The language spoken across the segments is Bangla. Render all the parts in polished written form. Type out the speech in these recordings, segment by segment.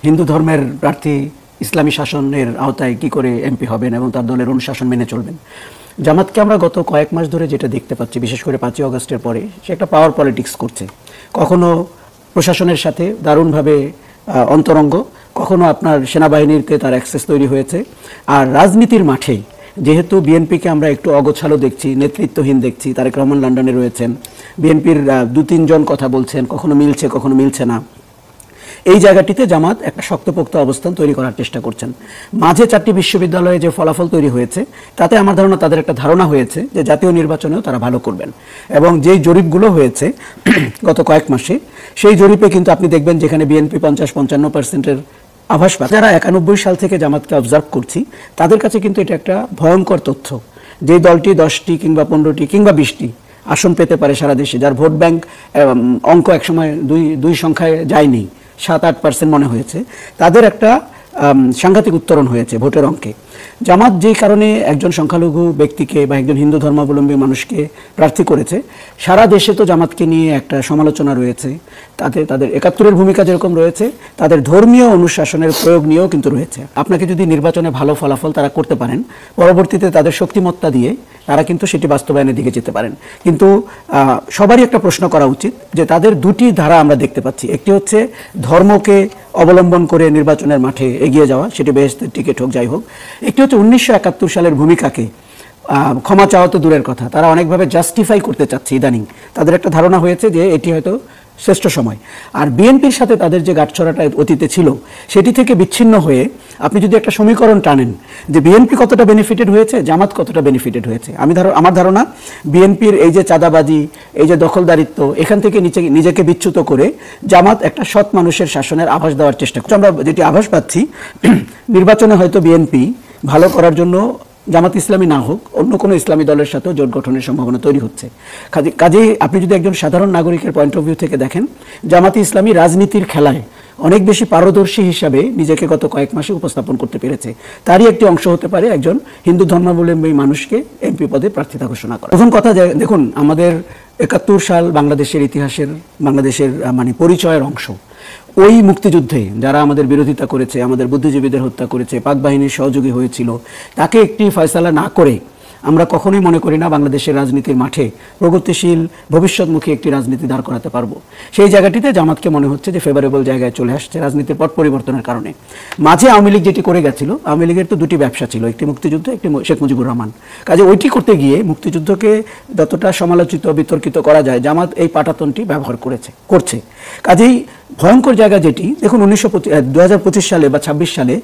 হিন্দু ধর্মের প্রার্থী ইসলামী শাসনের আওতায় কি করে এমপি হবেন এবং তার দলের অনুশাসন মেনে চলবেন। জামাতকে আমরা গত কয়েক মাস ধরে যেটা দেখতে পাচ্ছি, বিশেষ করে 5ই আগস্টের পরে, সে একটা পাওয়ার পলিটিক্স করছে। কখনো প্রশাসনের সাথে দারুণভাবে অন্তরঙ্গ, কখনো আপনার সেনাবাহিনীতে তার অ্যাক্সেস তৈরি হয়েছে। আর রাজনীতির মাঠে যেহেতু বিএনপিকে আমরা একটু অগোছালো দেখছি, নেতৃত্বহীন দেখছি, তারেক রহমান লন্ডনে রয়েছেন, বিএনপির 2-3 জন কথা বলছেন, কখনো মিলছে কখনো মিলছে না, এই জায়গাটিতে জামাত একটা শক্তপোক্ত অবস্থান তৈরি করার চেষ্টা করছেন। মাঝে 4টি বিশ্ববিদ্যালয়ে যে ফলাফল তৈরি হয়েছে তাতে আমার ধারণা তাদের একটা ধারণা হয়েছে যে জাতীয় নির্বাচনেও তারা ভালো করবেন। এবং যেই জরিপগুলো হয়েছে গত কয়েক মাসে, সেই জরিপে কিন্তু আপনি দেখবেন যেখানে বিএনপি 50-55% আভাস পায়। যারা 91 সাল থেকে জামাতকে অবজার্ভ করছি তাদের কাছে কিন্তু এটা একটা ভয়ঙ্কর তথ্য, যে দলটি 10টি কিংবা 15টি কিংবা 20টি আসন পেতে পারে সারা দেশে, যার ভোট ব্যাংক অঙ্ক একসময় দুই সংখ্যায় যায়নি, 7-8% মনে হয়েছে, তাদের একটা সাংঘাতিক উত্তরণ হয়েছে ভোটের অঙ্কে। জামাত যেই কারণে একজন সংখ্যালঘু ব্যক্তিকে বা একজন হিন্দু ধর্মাবলম্বী মানুষকে প্রার্থী করেছে, সারা দেশে তো জামাতকে নিয়ে একটা সমালোচনা রয়েছে, তাতে তাদের 71-এর ভূমিকা যেরকম রয়েছে, তাদের ধর্মীয় অনুশাসনের প্রয়োগ নিয়েও কিন্তু রয়েছে। আপনাকে যদি নির্বাচনে ভালো ফলাফল তারা করতে পারেন, পরবর্তীতে তাদের শক্তিমত্তা দিয়ে তারা কিন্তু সেটি বাস্তবায়নের দিকে যেতে পারেন। কিন্তু সবারই একটা প্রশ্ন করা উচিত যে তাদের দুটি ধারা আমরা দেখতে পাচ্ছি। একটি হচ্ছে ধর্মকে অবলম্বন করে নির্বাচনের মাঠে এগিয়ে যাওয়া, সেটি বেহেশতের টিকিট হোক যাই হোক। একটি হচ্ছে 1971 সালের ভূমিকাকে ক্ষমা চাওয়া তো দূরের কথা, তারা অনেকভাবে জাস্টিফাই করতে চাচ্ছে ইদানিং। তাদের একটা ধারণা হয়েছে যে এটি হয়তো শ্রেষ্ঠ সময়। আর বিএনপির সাথে তাদের যে গাঁটছড়াটা অতীতে ছিল, সেটি থেকে বিচ্ছিন্ন হয়ে আপনি যদি একটা সমীকরণ টানেন যে বিএনপি কতটা বেনিফিটেড হয়েছে, জামাত কতটা বেনিফিটেড হয়েছে, আমার ধারণা বিএনপির এই যে চাঁদাবাজি, এই যে দখলদারিত্ব, এখান থেকে নিজেকে বিচ্যুত করে জামাত একটা সৎ মানুষের শাসনের আভাস দেওয়ার চেষ্টা করছে। আমরা যেটি আভাস পাচ্ছি, নির্বাচনে হয়তো বিএনপি ভালো করার জন্য জামাত ইসলামী না হোক অন্য কোনো ইসলামী দলের সাথেও জোট গঠনের সম্ভাবনা তৈরি হচ্ছে। কাজেই আপনি যদি একজন সাধারণ নাগরিকের পয়েন্ট অফ ভিউ থেকে দেখেন, জামাতে ইসলামী রাজনীতির খেলায় অনেক বেশি পারদর্শী হিসাবে নিজেকে গত কয়েক মাসে উপস্থাপন করতে পেরেছে। তারই একটি অংশ হতে পারে একজন হিন্দু ধর্মাবলম্বী মানুষকে এমপি পদে প্রার্থিতা ঘোষণা করা। প্রথম কথা, দেখুন, আমাদের 71 সাল বাংলাদেশের ইতিহাসের, বাংলাদেশের মানে পরিচয়ের অংশ। ওই মুক্তিযুদ্ধে যারা আমাদের বিরোধিতা করেছে, আমাদের বুদ্ধিজীবীদের হত্যা করেছে, পাক বাহিনীর সহযোগী হয়েছিল, তাকে একটি ফয়সালা না করে আমরা কখনোই মনে করি না বাংলাদেশের রাজনীতির মাঠে প্রগতিশীল ভবিষ্যৎমুখী একটি রাজনীতি দাঁড় করাতে পারবো। সেই জায়গাটিতে জামাতকে মনে হচ্ছে যে ফেভারেবল জায়গায় চলে আসছে রাজনীতির পট পরিবর্তনের কারণে। মাঝে আওয়ামী লীগ যেটি করে গেছিল, আওয়ামী লীগের তো দুটি ব্যবসা ছিল, একটি মুক্তিযুদ্ধ, একটি শেখ মুজিবুর রহমান। কাজে ওইটি করতে গিয়ে মুক্তিযুদ্ধকে যতটা সমালোচিত বিতর্কিত করা যায়, জামাত এই পাটাতনটি ব্যবহার করছে। কাজেই ভয়ঙ্কর জায়গা যেটি, দেখুন 2025 সালে বা 26 সালে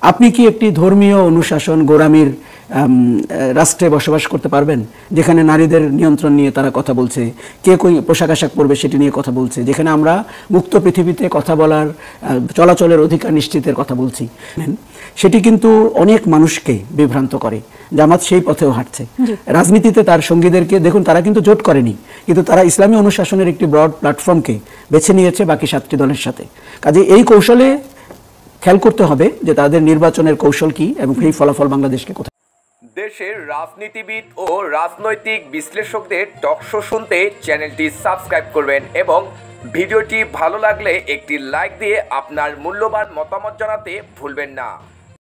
আপনি কি একটি ধর্মীয় অনুশাসন গোঁড়ামির রাষ্ট্রে বসবাস করতে পারবেন, যেখানে নারীদের নিয়ন্ত্রণ নিয়ে তারা কথা বলছে, কে কই পোশাক আশাক পরবে সেটি নিয়ে কথা বলছে, যেখানে আমরা মুক্ত পৃথিবীতে কথা বলার, চলাচলের অধিকার নিশ্চিতের কথা বলছি, সেটি কিন্তু অনেক মানুষকে বিভ্রান্ত করে। জামাত সেই পথেও হাঁটছে। রাজনীতিতে তার সঙ্গীদেরকে দেখুন, তারা কিন্তু জোট করেনি, কিন্তু তারা ইসলামী অনুশাসনের একটি ব্রড প্ল্যাটফর্মকে বেছে নিয়েছে বাকি 7টি দলের সাথে। কাজে এই কৌশলে খেয়াল করতে হবে যে তাদের নির্বাচনের কৌশল কি এবং এই ফলাফল বাংলাদেশকে কোথায়। দেশের রাজনীতিবিদ ও রাজনৈতিক বিশ্লেষকদের টকশো শুনতে চ্যানেলটি সাবস্ক্রাইব করবেন এবং ভিডিওটি ভালো লাগলে একটি লাইক দিয়ে আপনার মূল্যবান মতামত জানাতে ভুলবেন না।